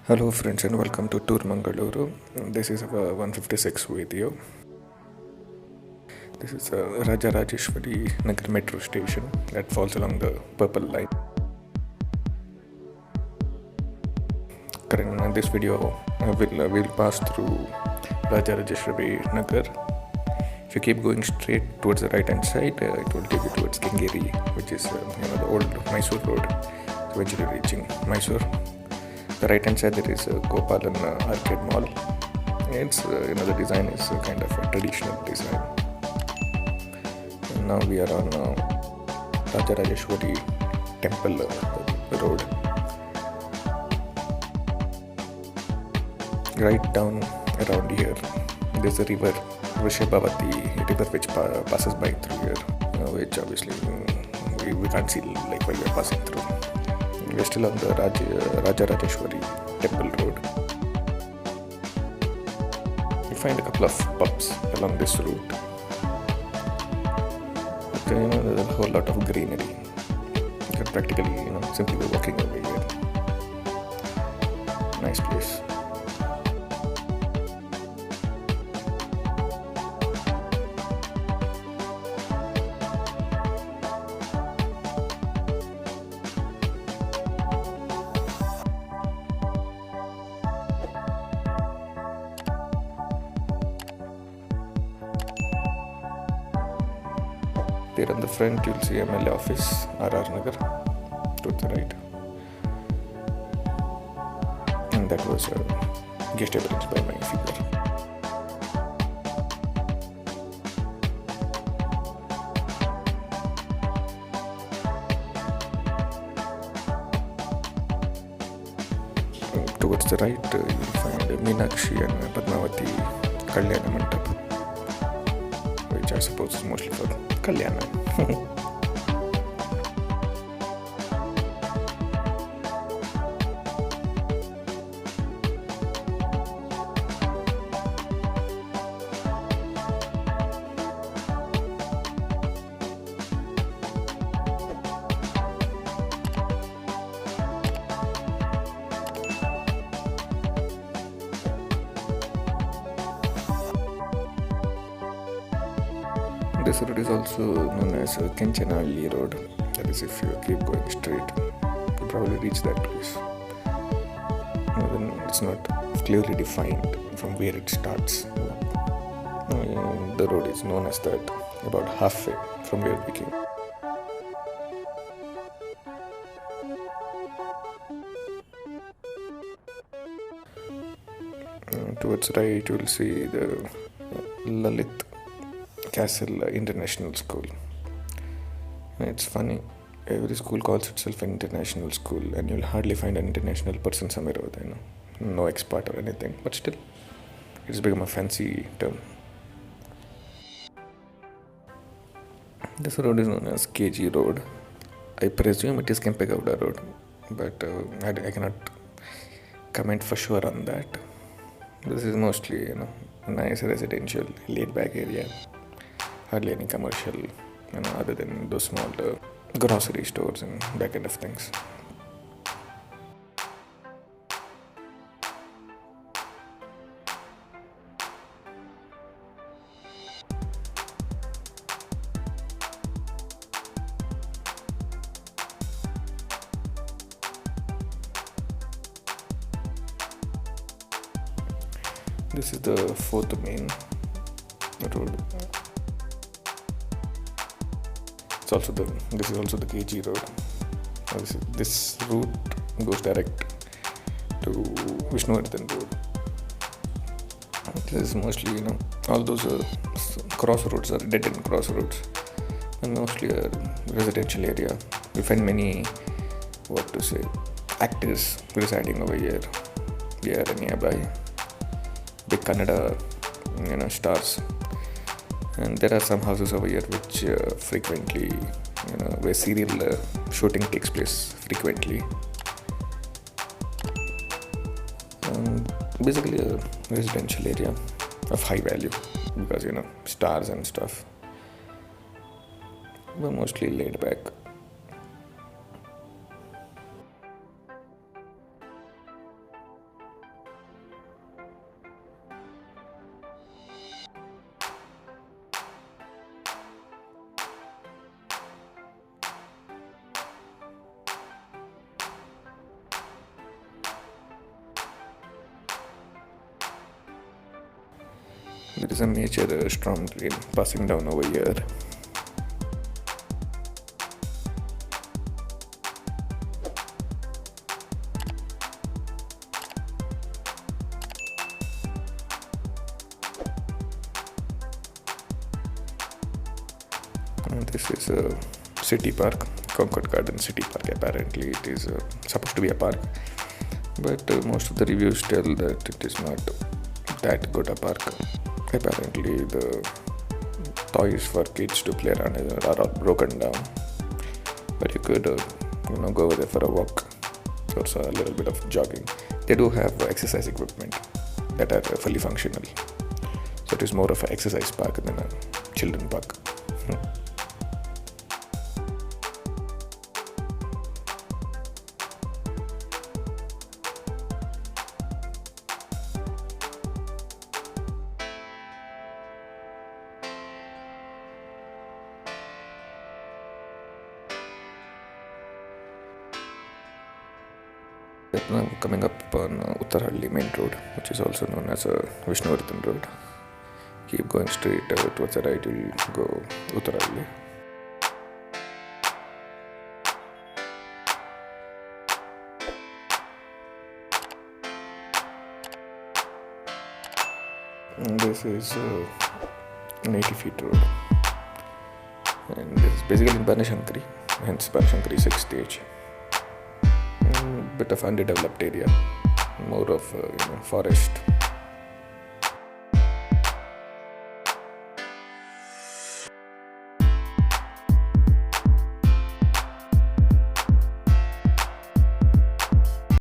Hello friends and welcome to Tour Mangaluru. This is our 156 video. This is Rajarajeshwari Nagar Metro Station that falls along the Purple Line. Currently in this video we'll pass through Rajarajeshwari Nagar. If you keep going straight towards the right hand side, it will take you towards Kenchenahalli, which is the old Mysore road, eventually reaching Mysore. The right hand side there is Gopalan Arcade Mall. It's the design is kind of a traditional design. And now we are on Rajarajeshwari Temple Road. Right down around here there's a river, Vrishabhavathi river, which passes by through here, which obviously we can't see like while we are passing through. We're still on the Rajarajeshwari Temple Road. You find a couple of pubs along this route. But, there's a whole lot of greenery. You can practically, simply be walking over here. Nice place. There on the front you'll see MLA office, RR Nagar, to the right. And that was guest appearance by my figure. Towards the right you'll find Meenakshi and Padmavati Kalyana Mantapa, which I suppose is mostly for Kalyana. This road is also known as Kenchenahalli Road. That is, if you keep going straight, you probably reach that place. Then it's not clearly defined from where it starts. The road is known as that about halfway from where we came. Towards right, you will see the Lalith Castle International School. It's funny, every school calls itself an international school, and you'll hardly find an international person somewhere over there. No expat or anything, but still, it's become a fancy term. This road is known as KG Road. I presume it is Kempegowda Road, but I cannot comment for sure on that. This is mostly, a nice residential, laid-back area. Hardly any commercial, other than those small grocery stores and that kind of things. This is the 4th main road. This is also the KG Road. This route goes direct to Vishnuvardhan Road. This is mostly, all those crossroads are dead-end crossroads, and mostly a residential area. We find many, actors residing over here. They are nearby. Big Kannada, stars. And there are some houses over here which frequently, where serial shooting takes place frequently. Basically a residential area of high value because, stars and stuff. But mostly laid back. There is a major storm drain passing down over here. And this is a city park, Concorde Garden City Park. Apparently it is supposed to be a park, but most of the reviews tell that it is not that good a park. Apparently the toys for kids to play around are all broken down, but you could go over there for a walk or a little bit of jogging. They do have exercise equipment that are fully functional, so it is more of an exercise park than a children park. Now coming up on Uttarahalli Main Road, which is also known as Vishnuvardhan Road. Keep going straight towards the right, you'll go Uttarahalli. And this is an 80 feet road, and this is basically in Banashankari, hence Banashankari 6th stage. Bit of undeveloped area, more of forest.